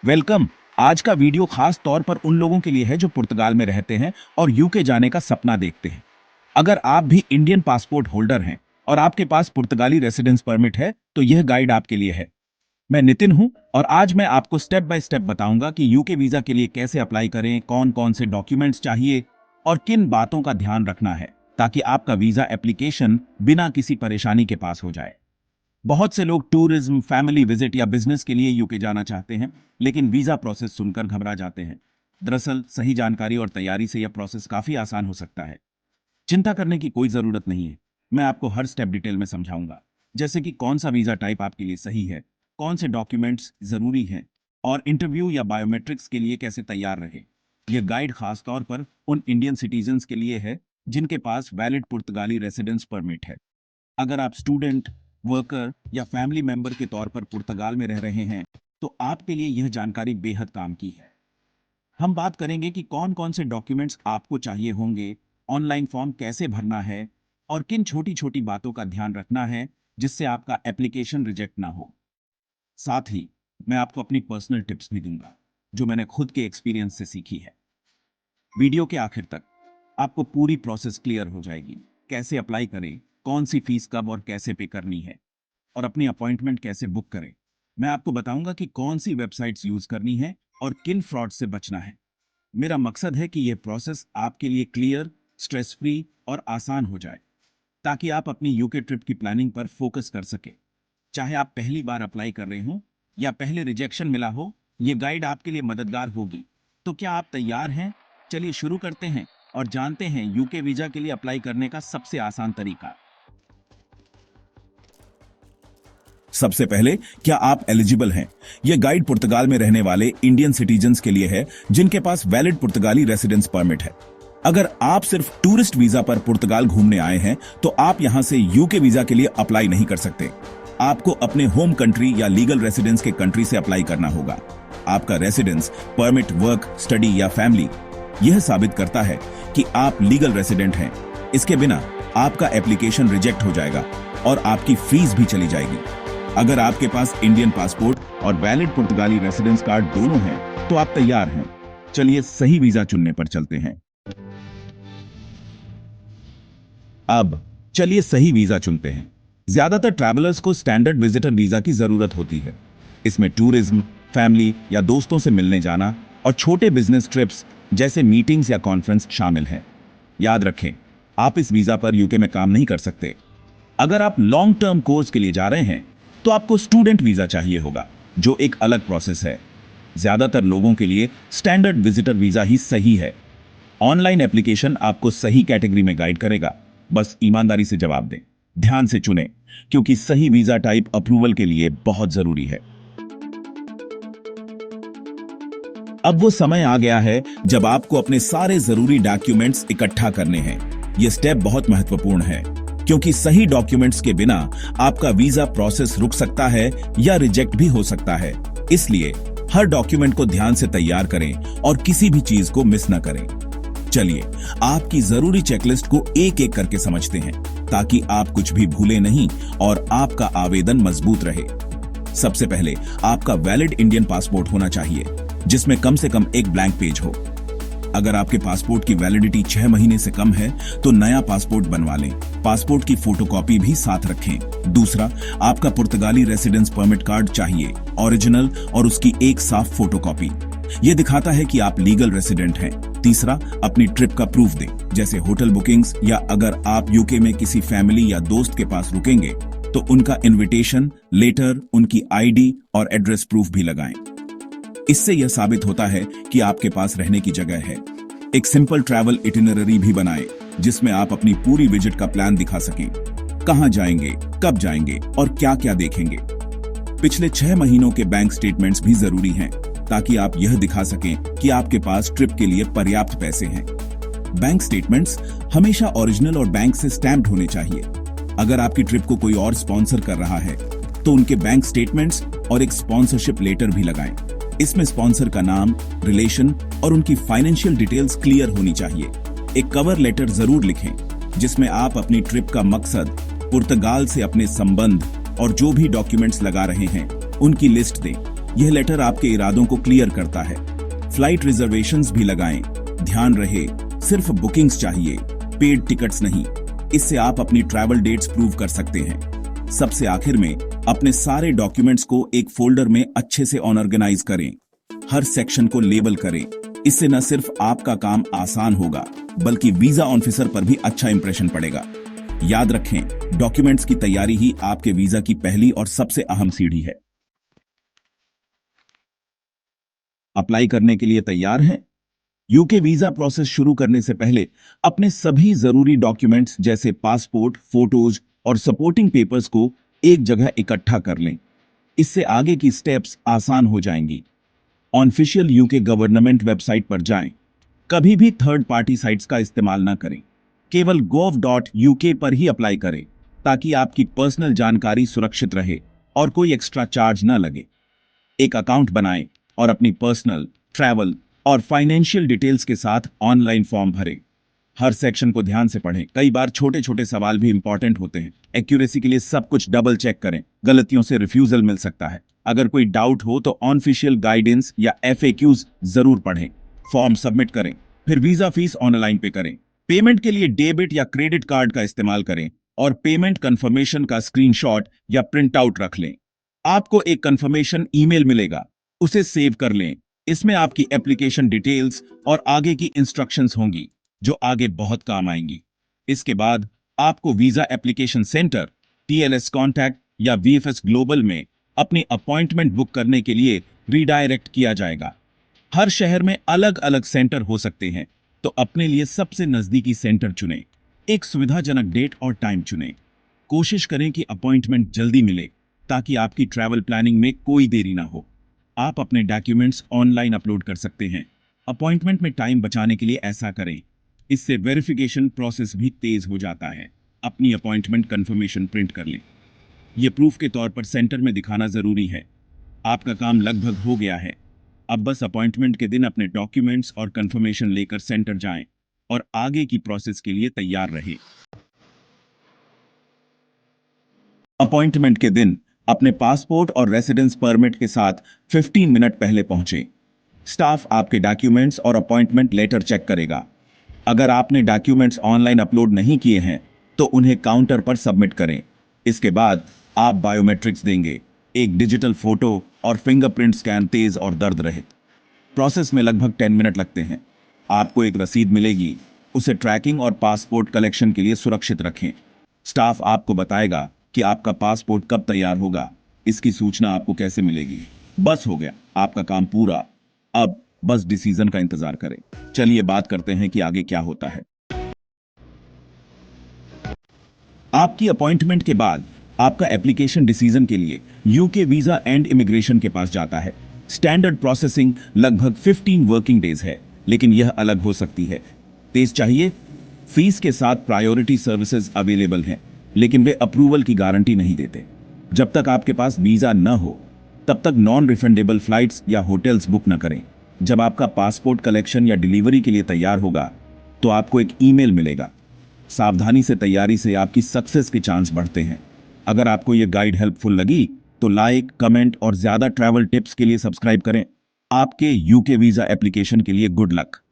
Welcome. आज का video खास तौर पर उन लोगों के लिए है जो पुर्तगाल में रहते हैं और यूके जाने का सपना देखते हैं। अगर आप भी इंडियन पासपोर्ट होल्डर हैं और आपके पास पुर्तगाली रेसिडेंस परमिट है तो यह गाइड आपके लिए है। मैं नितिन हूं और आज मैं आपको स्टेप बाय स्टेप बताऊंगा कि यूके वीजा के लिए कैसे अप्लाई करें, कौन कौन से डॉक्यूमेंट्स चाहिए और किन बातों का ध्यान रखना है ताकि आपका वीजा एप्लीकेशन बिना किसी परेशानी के पास हो जाए। बहुत से लोग टूरिज्म, फैमिली विजिट या बिजनेस के लिए यूके जाना चाहते हैं, लेकिन वीजा प्रोसेस सुनकर घबरा जाते हैं। दरअसल सही जानकारी और तैयारी से यह प्रोसेस काफी आसान हो सकता है। चिंता करने की कोई जरूरत नहीं है। मैं आपको हर स्टेप डिटेल में समझाऊंगा, जैसे कि कौन सा वीजा टाइप आपके लिए सही है, कौन से डॉक्यूमेंट्स जरूरी हैं और इंटरव्यू या बायोमेट्रिक्स के लिए कैसे तैयार रहे। यह गाइड खास तौर पर उन इंडियन सिटीजन्स के लिए है जिनके पास वैलिड पुर्तगाली रेसिडेंस परमिट है। अगर आप स्टूडेंट, वर्कर या फैमिली मेंबर के तौर पर पुर्तगाल में रह रहे हैं तो आपके लिए यह जानकारी बेहद काम की है। हम बात करेंगे कि कौन कौन से डॉक्यूमेंट्स आपको चाहिए होंगे, ऑनलाइन फॉर्म कैसे भरना है और किन छोटी छोटी बातों का ध्यान रखना है जिससे आपका एप्लीकेशन रिजेक्ट ना हो। साथ ही मैं आपको अपनी पर्सनल टिप्स भी दूंगा जो मैंने खुद के एक्सपीरियंस से सीखी है। वीडियो के आखिर तक आपको पूरी प्रोसेस क्लियर हो जाएगी। कैसे अप्लाई करें, कौन सी फीस कब और कैसे पे करनी है और अपनी अपॉइंटमेंट कैसे बुक करें। मैं आपको बताऊंगा कि कौन सी वेबसाइट्स यूज करनी है और किन फ्रॉड से बचना है। मेरा मकसद है कि यह प्रोसेस आपके लिए क्लियर, स्ट्रेस फ्री और आसान हो जाए ताकि आप अपनी यूके ट्रिप की प्लानिंग पर फोकस कर सके। चाहे आप पहली बार अप्लाई कर रहे हो या पहले रिजेक्शन मिला हो, ये गाइड आपके लिए मददगार होगी। तो क्या आप तैयार हैं? चलिए शुरू करते हैं और जानते हैं यूके वीजा के लिए अप्लाई करने का सबसे आसान तरीका। सबसे पहले, क्या आप एलिजिबल हैं? यह गाइड पुर्तगाल में रहने वाले इंडियन सिटीजन्स के लिए है जिनके पास वैलिड पुर्तगाली रेसिडेंस परमिट है। अगर आप सिर्फ टूरिस्ट वीजा पर पुर्तगाल घूमने आए हैं तो आप यहां से यूके वीजा के लिए अप्लाई नहीं कर सकते। आपको अपने होम कंट्री या लीगल रेसिडेंस के कंट्री से अप्लाई करना होगा। आपका रेसिडेंस परमिट वर्क, स्टडी या फैमिली यह साबित करता है कि आप लीगल रेसिडेंट हैं। इसके बिना आपका एप्लीकेशन रिजेक्ट हो जाएगा और आपकी फीस भी चली जाएगी। अगर आपके पास इंडियन पासपोर्ट और वैलिड पुर्तगाली रेसिडेंस कार्ड दोनों हैं तो आप तैयार हैं। चलिए सही वीजा चुनने पर चलते हैं। अब चलिए सही वीजा चुनते हैं। ज्यादातर ट्रैवलर्स को स्टैंडर्ड विजिटर वीजा की जरूरत होती है। इसमें टूरिज्म, फैमिली या दोस्तों से मिलने जाना और छोटे बिजनेस ट्रिप्स जैसे मीटिंग्स या कॉन्फ्रेंस शामिल हैं। याद रखें, आप इस वीजा पर यूके में काम नहीं कर सकते। अगर आप लॉन्ग टर्म कोर्स के लिए जा रहे हैं तो आपको स्टूडेंट वीजा चाहिए होगा, जो एक अलग प्रोसेस है। ज्यादातर लोगों के लिए स्टैंडर्ड विजिटर वीजा ही सही है। ऑनलाइन एप्लीकेशन आपको सही कैटेगरी में गाइड करेगा। बस ईमानदारी से जवाब दें, ध्यान से चुनें, क्योंकि सही वीजा टाइप अप्रूवल के लिए बहुत जरूरी है। अब वो समय आ गया है जब आपको अपने सारे जरूरी डॉक्यूमेंट्स इकट्ठा करने हैं। यह स्टेप बहुत महत्वपूर्ण है क्योंकि सही डॉक्यूमेंट्स के बिना आपका वीजा प्रोसेस रुक सकता है या रिजेक्ट भी हो सकता है। इसलिए हर डॉक्यूमेंट को ध्यान से तैयार करें और किसी भी चीज को मिस न करें। चलिए आपकी जरूरी चेकलिस्ट को एक एक करके समझते हैं ताकि आप कुछ भी भूलें नहीं और आपका आवेदन मजबूत रहे। सबसे पहले आपका वैलिड इंडियन पासपोर्ट होना चाहिए जिसमें कम से कम एक ब्लैंक पेज हो। अगर आपके पासपोर्ट की वैलिडिटी 6 महीने से कम है तो नया पासपोर्ट बनवा लें। पासपोर्ट की फोटोकॉपी भी साथ रखें। दूसरा, आपका पुर्तगाली रेसिडेंस परमिट कार्ड चाहिए, ओरिजिनल और उसकी एक साफ फोटोकॉपी। यह दिखाता है कि आप लीगल रेसिडेंट हैं। तीसरा, अपनी ट्रिप का प्रूफ दें, जैसे होटल बुकिंग्स या अगर आप यूके में किसी फैमिली या दोस्त के पास रुकेंगे तो उनका इनविटेशन लेटर, उनकी आईडी और एड्रेस प्रूफ भी लगाएं। इससे यह साबित होता है कि आपके पास रहने की जगह है। एक सिंपल ट्रैवल इटिनररी भी बनाएं जिसमें आप अपनी पूरी विजिट का प्लान दिखा सकें। कहां जाएंगे, कब जाएंगे और क्या क्या देखेंगे। पिछले 6 महीनों के बैंक स्टेटमेंट्स भी जरूरी हैं ताकि आप यह दिखा सकें कि आपके पास ट्रिप के लिए पर्याप्त पैसे हैं। बैंक स्टेटमेंट्स हमेशा ओरिजिनल और बैंक से स्टैम्प्ड होने चाहिए। अगर आपकी ट्रिप को कोई और स्पॉन्सर कर रहा है तो उनके बैंक स्टेटमेंट्स और एक स्पॉन्सरशिप लेटर भी लगाएं। इसमें स्पॉन्सर का नाम, रिलेशन और उनकी फाइनेंशियल डिटेल्स क्लियर होनी चाहिए। एक कवर लेटर जरूर लिखें जिसमें आप अपनी ट्रिप का मकसद, पुर्तगाल से अपने संबंध और जो भी डॉक्यूमेंट्स लगा रहे हैं उनकी लिस्ट दें। यह लेटर आपके इरादों को क्लियर करता है। फ्लाइट रिजर्वेशंस भी लगाएं। ध्यान रहे, सिर्फ बुकिंग्स चाहिए, पेड टिकट्स नहीं। इससे आप अपनी ट्रैवल डेट्स प्रूव कर सकते हैं। सबसे आखिर में अपने सारे डॉक्यूमेंट्स को एक फोल्डर में अच्छे से ऑर्गेनाइज करें। हर सेक्शन को लेबल करें। इससे न सिर्फ आपका काम आसान होगा, बल्कि वीजा ऑफिसर पर भी अच्छा इंप्रेशन पड़ेगा। याद रखें, डॉक्यूमेंट्स की तैयारी ही आपके वीजा की पहली और सबसे अहम सीढ़ी है। अप्लाई करने के लिए तैयार हैं? यूके वीजा प्रोसेस शुरू करने से पहले अपने सभी जरूरी डॉक्यूमेंट्स जैसे पासपोर्ट, फोटोज और सपोर्टिंग पेपर्स को एक जगह इकट्ठा कर लें। इससे आगे की स्टेप्स आसान हो जाएंगी। ऑफिशियल यूके गवर्नमेंट वेबसाइट पर जाएं। कभी भी थर्ड पार्टी साइट्स का इस्तेमाल ना करें। केवल gov.uk पर ही अप्लाई करें, ताकि आपकी पर्सनल जानकारी सुरक्षित रहे और कोई एक्स्ट्रा चार्ज ना लगे। एक अकाउंट बनाएं और अपनी पर्सनल, ट्रैवल और फाइनेंशियल डिटेल्स के साथ ऑनलाइन फॉर्म भरें। हर सेक्शन को ध्यान से पढ़ें। कई बार छोटे छोटे सवाल भी इंपॉर्टेंट होते हैं। एक्यूरेसी के लिए सब कुछ डबल चेक करें। गलतियों से रिफ्यूजल मिल सकता है। अगर कोई डाउट हो तो ऑफिशियल गाइडेंस या FAQs जरूर पढ़ें। फॉर्म सबमिट करें, फिर वीजा फीस ऑनलाइन पे करें। पेमेंट के लिए डेबिट या क्रेडिट कार्ड का इस्तेमाल करें और पेमेंट कंफर्मेशन का स्क्रीनशॉट या प्रिंट आउट रख लें। आपको एक कंफर्मेशन ईमेल मिलेगा, उसे सेव कर लें। इसमें आपकी एप्लीकेशन डिटेल्स और आगे की इंस्ट्रक्शंस होंगी, जो आगे बहुत काम आएंगी। इसके बाद आपको visa application centre, TLS contact या VFS ग्लोबल में अपनी अपॉइंटमेंट बुक करने के लिए रीडायरेक्ट किया जाएगा। हर शहर में अलग अलग सेंटर हो सकते हैं, तो अपने लिए सबसे नजदीकी सेंटर चुनें। एक सुविधाजनक डेट और टाइम चुनें। कोशिश करें कि अपॉइंटमेंट जल्दी मिले, ताकि आपकी ट्रैवल प्लानिंग में कोई देरी ना हो। आप अपने डॉक्यूमेंट्स ऑनलाइन अपलोड कर सकते हैं। अपॉइंटमेंट में टाइम बचाने के लिए ऐसा करें। इससे वेरिफिकेशन प्रोसेस भी तेज हो जाता है। अपनी अपॉइंटमेंट कंफर्मेशन प्रिंट कर लें। यह प्रूफ के तौर पर सेंटर में दिखाना जरूरी है। आपका काम लगभग हो गया है। अब बस अपॉइंटमेंट के दिन अपने डॉक्यूमेंट्स और कंफर्मेशन लेकर सेंटर जाएं और आगे की प्रोसेस के लिए तैयार रहें। अपॉइंटमेंट के दिन अपने पासपोर्ट और रेसिडेंस परमिट के साथ 15 मिनट पहले पहुंचे। स्टाफ आपके डॉक्यूमेंट्स और अपॉइंटमेंट लेटर चेक करेगा। अगर आपने डॉक्यूमेंट्स ऑनलाइन अपलोड नहीं किए हैं, तो उन्हें काउंटर पर सबमिट करें। इसके बाद आप बायोमेट्रिक्स देंगे, एक डिजिटल फोटो और फिंगरप्रिंट स्कैन, तेज और दर्द रहित। प्रोसेस में लगभग 10 मिनट लगते हैं। आपको एक रसीद मिलेगी, उसे ट्रैकिंग और पासपोर्ट कलेक्शन के लिए सुरक्षित रखें। स्टाफ आपको बताएगा कि आपका पासपोर्ट कब तैयार होगा। इसकी सूचना आपको कैसे मिलेगी? बस हो गया, आपका काम पूरा। अब बस डिसीजन का इंतजार करें। चलिए बात करते हैं कि आगे क्या होता है। आपकी अपॉइंटमेंट के बाद आपका एप्लीकेशन डिसीजन के लिए यूके वीजा एंड इमिग्रेशन के पास जाता है। स्टैंडर्ड प्रोसेसिंग लगभग 15 वर्किंग डेज है, लेकिन यह अलग हो सकती है। तेज चाहिए? फीस के साथ प्रायोरिटी सर्विसेज अवेलेबल हैं, लेकिन वे अप्रूवल की गारंटी नहीं देते। जब तक आपके पास वीजा न हो, तब तक नॉन रिफंडेबल फ्लाइट्स या होटल्स बुक न करें। जब आपका पासपोर्ट कलेक्शन या डिलीवरी के लिए तैयार होगा, तो आपको एक ईमेल मिलेगा। सावधानी से तैयारी से आपकी सक्सेस के चांस बढ़ते हैं। अगर आपको यह गाइड हेल्पफुल लगी, तो लाइक, कमेंट और ज्यादा ट्रैवल टिप्स के लिए सब्सक्राइब करें। आपके यूके वीजा एप्लीकेशन के लिए गुड लक।